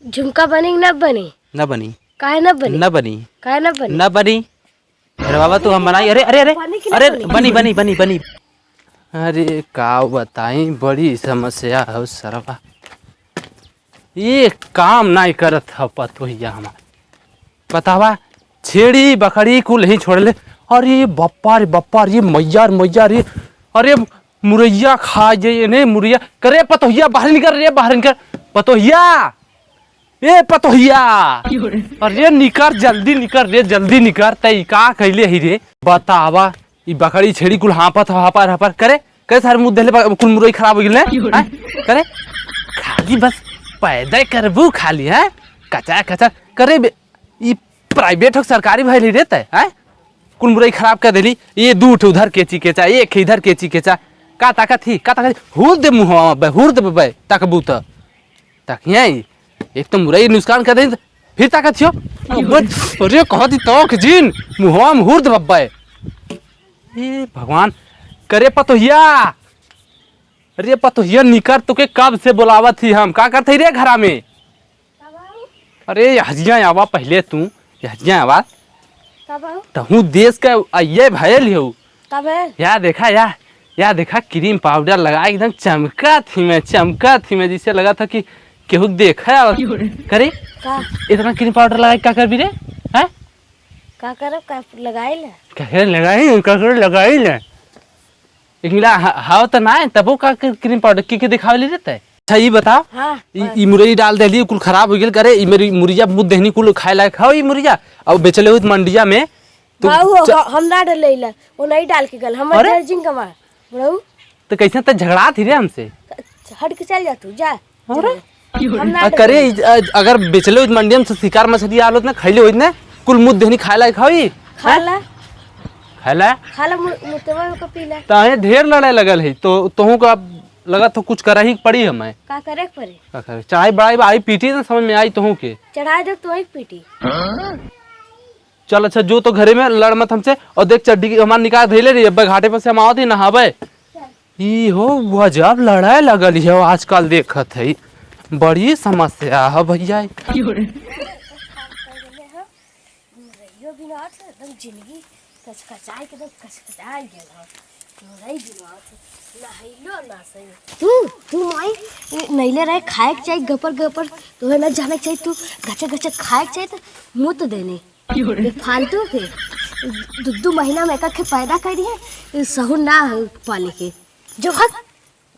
झुमका बनी न बनी? न बनी। काहे न बनी? न बनी। काहे न बनी? न बनी। अरे बाबा तू हम बनाई। अरे अरे अरे अरे बनी बनी बनी बनी। अरे का बताई बड़ी समस्या है सरवा। ये काम नहीं करत है पतोहिया हमार। बतावा छेड़ी बकरी कुल ही छोड़ ले। अरे बप्पा रे मैया रे। अरे मुरैया खा जाइए ने मुरैया करे पतोहिया बाहर निकल रे बाहर निकल पतोहिया। ए पतोहिया अरे निकर जल्दी निकर रे जल्दी निकर तई का कैले ही रे। बतावा ई बकरी छेड़ी कुल हापत हापर हापर करे करे सारे मुंह देले कुल मुरई खराब हो गेल ने करे खाली बस पैदा करबू खाली है कचा कचा करे ई प्राइवेट हो सरकारी भइली रे तय है कुल मुरई खराब कर देली। ये दूठ उधर केची केचा एक इधर केची केचा का ताकत थी का ताकत हुर दे मुंह हुर दे बे तकबू त तकिया एक तो मुरई नुकसान कर दे फिर ताकत थियो। अरे कहती तो जिन मुंह में हुर दे बब्बे। ये भगवान करे पतोहिया। अरे पतोहिया निकर तो के कब से बुलावत थी हम का करते रे घरा में। अरे हजिया आवा पहले तू हजिया आवा तहू देश का ये भयल हो या देखा या देखा क्रीम पाउडर लगा एकदम चमका थी मैं जिससे लगा था कि केहू देखा करे का? इतना क्रीम पाउडर लगा क्या कर भी रे हैं का करब का लगाई ले लगाई ले लेकिन हाव तो ना तबो का क्रीम पाउडर के दिखावे ले रहता है। अच्छा ये बताओ हाँ, ई मुरई डाल देली कुल खराब हो गेल करे ई मेरी मुरैया मुंह देहनी कुल खाए लायक खाओ ई मुरैया और बेचले हुई मंडिया में तो हम ना डाले ला वो नहीं डाल के गल हम दर्जिन कमा बड़ऊ तो कैसे तो झगड़ा थी रे हमसे हट के चल जा तू जा। करे अगर बेचले हुई मंडिया में शिकार मछली आलो ना खैले हुई ना कुल मुंह देहनी खाए लायक खाओ खाला खाला मुतवा को पीला ताहे ढेर लड़ाई लगल है तो तोहू का लगा तो कुछ करा ही पड़ी हमें का करे पड़े का करे चाहे बड़ाई आई पीटी ना समझ में आई तोहू के चढ़ा दे तो ही पीटी। चल अच्छा जो तो घरे में लड़ मत हमसे और देख चड्डी हमार निकाल धैले रही अब घाटे पर से हम आवत ही नहावे ई हो गजब लड़ाई लगल है आजकल देखत है बड़ी समस्या है भैया। जिंदगी कचकचाई के कचकचाई गेल तू माई नैले रहे खाए के चाहिए गपर गपर तो ना जाने के चाहिए तू गचे गचे खाए के चाहिए तो मुँह तो देने फालतू के दो महीना में एक पैदा कर दिए सहू ना पाले के जो हक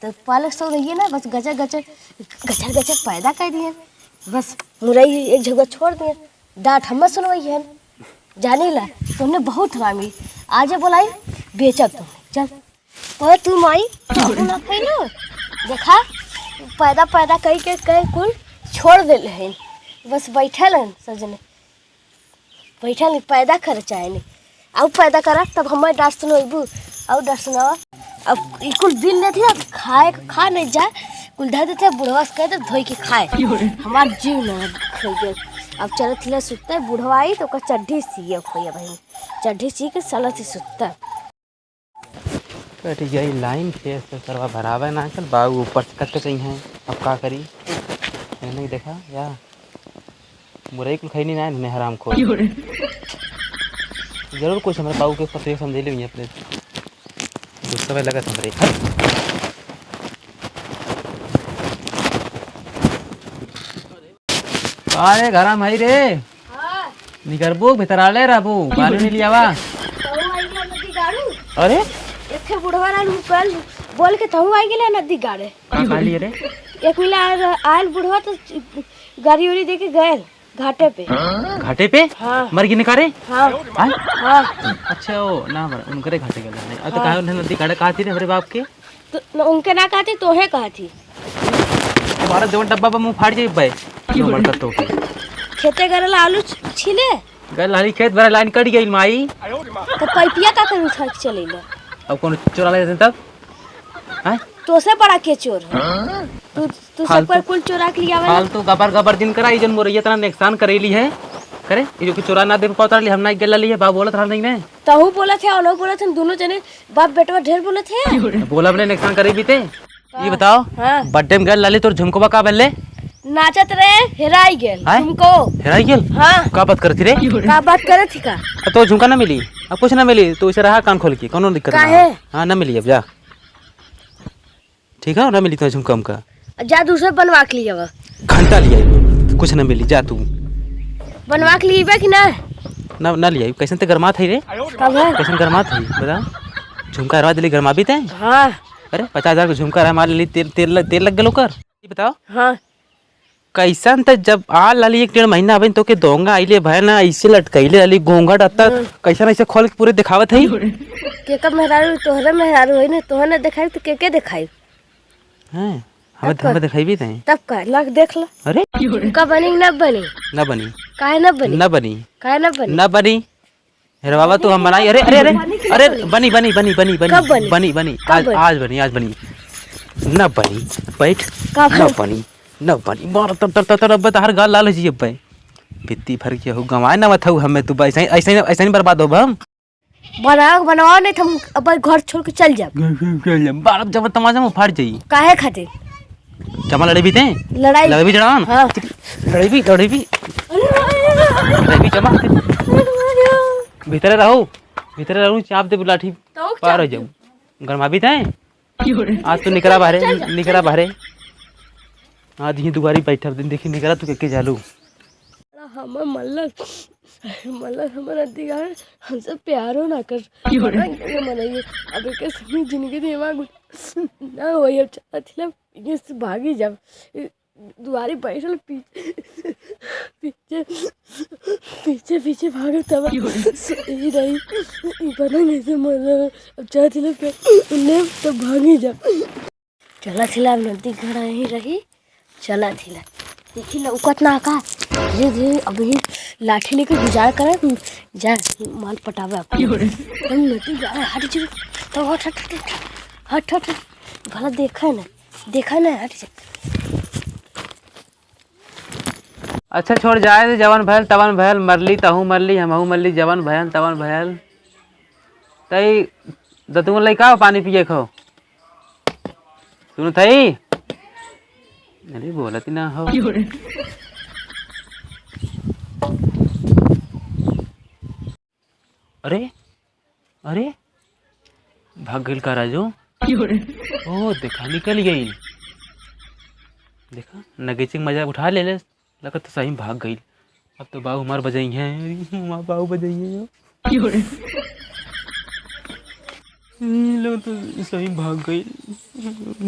तो पालक सो रही है ना बस गचे गचे पैदा कर दिए बस मुरई एक जगह छोड़ दिए डांट हम सुनवाई है जाने ला तुमने बहुत हरामी आज बोलाई बेचब तुम चल और तू माई ना खैलो देखा पैदा कई के कई कुल छोड़ दिल है बस बैठल है सजने बैठल पैदा कर चाहे अब पैदा करा तब हमारे डांट सुनबू और डांट सुनावा अब कुल दिन नहीं थी खाए खा नहीं जा कुल धर देते बुढ़वा से कहते धोई के खाए हमार जीव न खो अब चलत थिला सुतता बुढ़वा आई तो चड्ढी सी खोया भाई चड्ढी सी के साला से सुतता कट गई लाइन से करवा भरावा ना चल बाबू ऊपर से कट चाहिए हैं अब का करी नहीं देखा या मुरई कुल खैनी ना ने हराम खो जरूर कुछ हमारे बाबू के पते समझ ले अपने दोस्त भाई लगा हमरे अरे घरा भाई रे हां निकरबो भीतर आले रहबो पानी नहीं लियावा अरे एक बुढ़वा ना कल बोल के तहु आई गेले नदी गाड़े का लिए रे एक मिला आयल बुढ़वा तो गाड़ी उड़ी दे के गए घाटे पे हाँ। मर गिने कारे हाँ। हाँ। अच्छा ओ ना मर उनके घाटे गए नहीं अब तो काहे उन्हें नदी गाड़े कहा थी रे हमारे बाप के तो उनके ना कहती तो है कहा थी तुम्हारा देवन डब्बा पर मुंह फाड़ जाई भाई क्यों मरता तो खेते करला आलू छिले गल लाली खेत भरा लाइन कट गई माई तो पैपिया का कर उठा के चलेला अब कौन चोरा ले तब हैं तो से बड़ा के चोर तू सब पर कुल चोरा के लिया हाल तो गबर दिन कराई जन मोर इतना नुकसान करेली है करे ये जो कि चोरा ना दे पाता हम ना गेला लिए बाप बोलत रहा नहीं ने तहु बोला थे और बोला थे दोनों जने बाप बेटवा ढेर बोले थे बोला बले नुकसान करे भी थे ये बताओ बर्थडे में गल लाली तोर झुमकोबा का बल्ले नाचत रहे हेराई गेल आय? तुमको। हेराई गेल। हाँ का बात करती रे? का बात करे थी का? तो झुमका ना मिली, अब कुछ ना मिली तो इसे रहा कान खोल के, कोनो दिक्कत ना काहे? है। हाँ ना मिली अब जा, ठीक है ना मिली तो झुमका हमका जा दूसरे बनवा के लिए अब। घंटा लिया तो कुछ ना मिली, जा तू बनवा के लिए कि ना? ना लिया। कैसन ते गरमा थी रे? कब है? कैसन गरमा थी बता? झुमका हरवा दिली गरमा भी थे? हाँ अरे 50,000 का झुमका हरवा मार ली, तेल लग गलो कर। ये बताओ हाँ कैसन त जब आ लाली 1 डेढ़ महीना अबे तो के दोंगा आइले भाई ना ऐसे लटकैले लाली गोंगा डत्ता कैसन ऐसे खोल के पूरे दिखावत है। के कब मेहरारू तोहरे मेहरारू है ना, तोहरे ने दिखाई तो के दिखाई? हैं हमें दिखाई भी थे तब का लग देख लो। अरे का बनी ना बनी? ना बनी काहे ना बनी? ना बनी काहे ना बनी? ना बनी। अरे बाबा तू हम बनाई। अरे अरे अरे अरे बनी बनी बनी बनी बनी कब बनी? बनी बनी कब बनी? आज बनी ना बनी। बैठ कब ना बनी ना बनी मार तर अब हर गाल लाल जी अब भित्ती भर के हो गवाए ना मत हमें तू ऐसे ऐसे नहीं बर्बाद हो हम। बनाओ नहीं तो हम अपन घर छोड़ के चल जाब। बारह जब तमाशा में फाड़ जाई काहे खातिर? चमा लड़े भी थे, लड़ाई लड़े भी जड़ान हाँ। लड़े भी चमा भीतर रहूं चाप दे लाठी पार हो जाऊं गरमा भी थे। आज तो निकला बाहरे आज ही दुबारी बैठा दिन देखी निकला तू के जालू हम मल्लर हमारा दिगार हमसे प्यारो ना कर मनाइए अब के सभी जिंदगी दिमाग ना हो अब चला थिला ये से भागी जब दुआरी बैठल पीछे भागे तब सही रही पता नहीं से मल्लर अब चला थिला पे उन्हें तो भागी जब चला थिला नदी घर ही रही चला थिला देखी लौकत ना का धीरे धीरे अभी लाठी लेकर गुजार करे जा माल पटावे हम नदी जा हट जी तो हट भला देखा ना हट जा। अच्छा छोड़ जाए तो जवन भैल तवन भैल मरली तहू मरली हमहू मरली जवन भैल तवन भैल तई दतुन लइका पानी पिए खो सुन थई अरे बोलती ना हो। अरे भाग गई का राजू? ओ देखा निकल गई, देखा नगेची मजा उठा ले लगा तो सही भाग गई। अब तो बाबू हमार बजाई है बाबू बजाई है लो तो सही भाग गई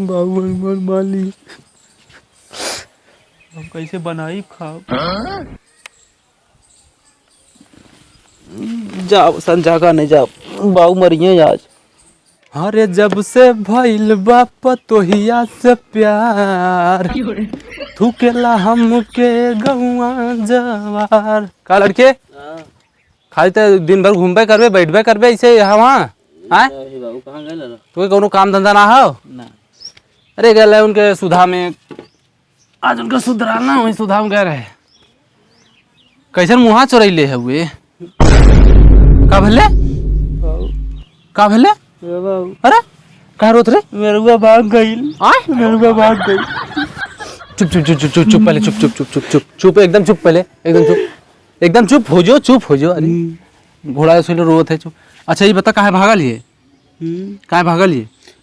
बाबू हमार माली हम कैसे बनाई खाओ। जाओ संजागा नहीं जाओ बाबू मरिए आज। अरे जब से भइल बाप तोहिया से प्यार थूकेला हमके गौआ जवार का लड़के खाली तो दिन भर घूमबे करबे बैठबे करबे ऐसे वहाँ आए तो कोनो काम धंधा ना हो ना। अरे गए उनके सुधा में आज उनका सुधराना वही सुधा में गए रहे कैसन मुहा चोरैले है हुए का भले अरे कहा रोत रे मेरुआ भाग गई चुप पहले चुप एकदम चुप पहले एकदम चुप हो जाओ अरे घोड़ा सुन रोत है चुप। अच्छा ये बता काहे भागल ये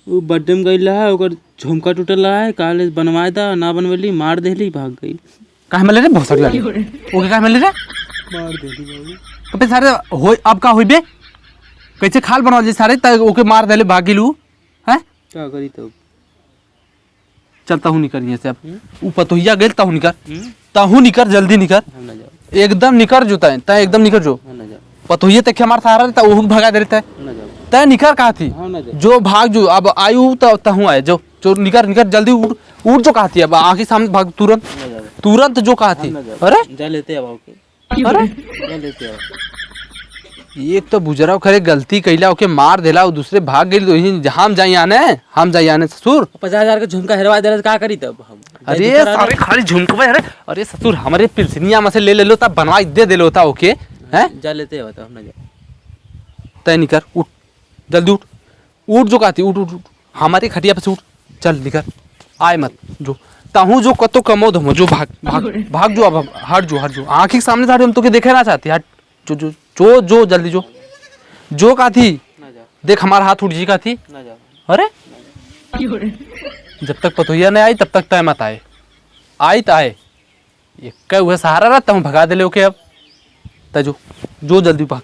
वो बर्थडे में गई है ओकर झुमका टूटल है काले बनवाए था ना बनवेली मार देली भाग गई। काहे मले रे भौसक लगे ओके काहे मले रे मार देली बाबू अबे सारे होय अब का होइबे कैसे खाल बनवा जे सारे त ओके मार देले भाग गेलू हैं क्या करी तब चलता हूं निकर यहां से अब ऊपर तो हिया गेल ताहू निकर जल्दी निकर हम ना जाओ एकदम निकर जोता है ता एकदम निकर जो हम ना जाओ पतोहिए तक हमार सहारा ता ओहू भगा दे रहता है हम ना जाओ तय निकर कहा थी हम ना जाओ जो भाग जो अब आयु तो तहू आए जो निकर जल्दी उड़ जो कहा थी अब आंखें सामने भाग तुरंत जो कहा थी। अरे जा लेते अब ओके अरे जा लेते अब एक तो बुजरा खरे गलती कैला ओके मार देला दूसरे भाग गई तो हम जाई आने ससुर 50,000 का झुमका हेरवा दे का करी तब हम अरे सारे खाली झुमकवे अरे ससुर हमारे पिलसनिया में से ले लो तब बनवा दे देलो था ओके हैं जा लेते अब हम ना जाओ तय निकर उठ जल्दी उठ जो कहती उठ हमारी खटिया पे से उठ चल निकर आए मत जो ताहू जो कतो कमोद हम जो भाग भाग भाग जो अब हट जो आँखी के सामने था हम तो के देखे ना चाहती हट जो जो जो जो जल्दी जो का थी देख हमारा हाथ उठ जी का थी अरे जब तक पतोहिया नहीं आई तब तक तय मत आए आई तो आए एक हुआ सहारा रहा तब भगा दे ले ओके अब तजो जो जल्दी भाग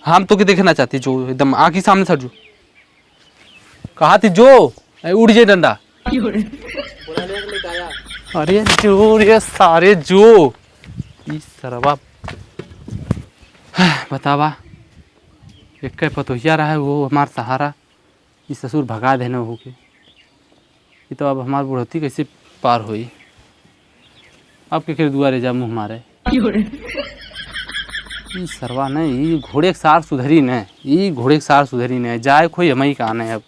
हम तो के देखना चाहती जो एकदम आँखी सामने सर जो कहा थी जो उड़ जाए डंडा अरे जो रे सारे जो इस सरवा बतावा एक पतोहिया रहा है वो हमारा सहारा इस ससुर भगा देने हो के ये तो अब हमारी बुढ़ौती कैसे पार हुई अब के दुआरे जा मुँह मारे ई सरवा नहीं ये घोड़े के सार सुधरी न ये घोड़े के सार सुधरी न जाए कोई हम ही कहा अब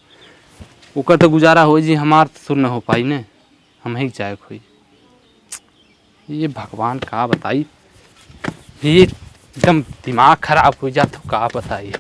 ओकर तो गुजारा हो जी हमार सुर न हो पाई न हम ही जाए कोई ये भगवान का बताई ये एकदम दिमाग खराब हो जाता का बताइए।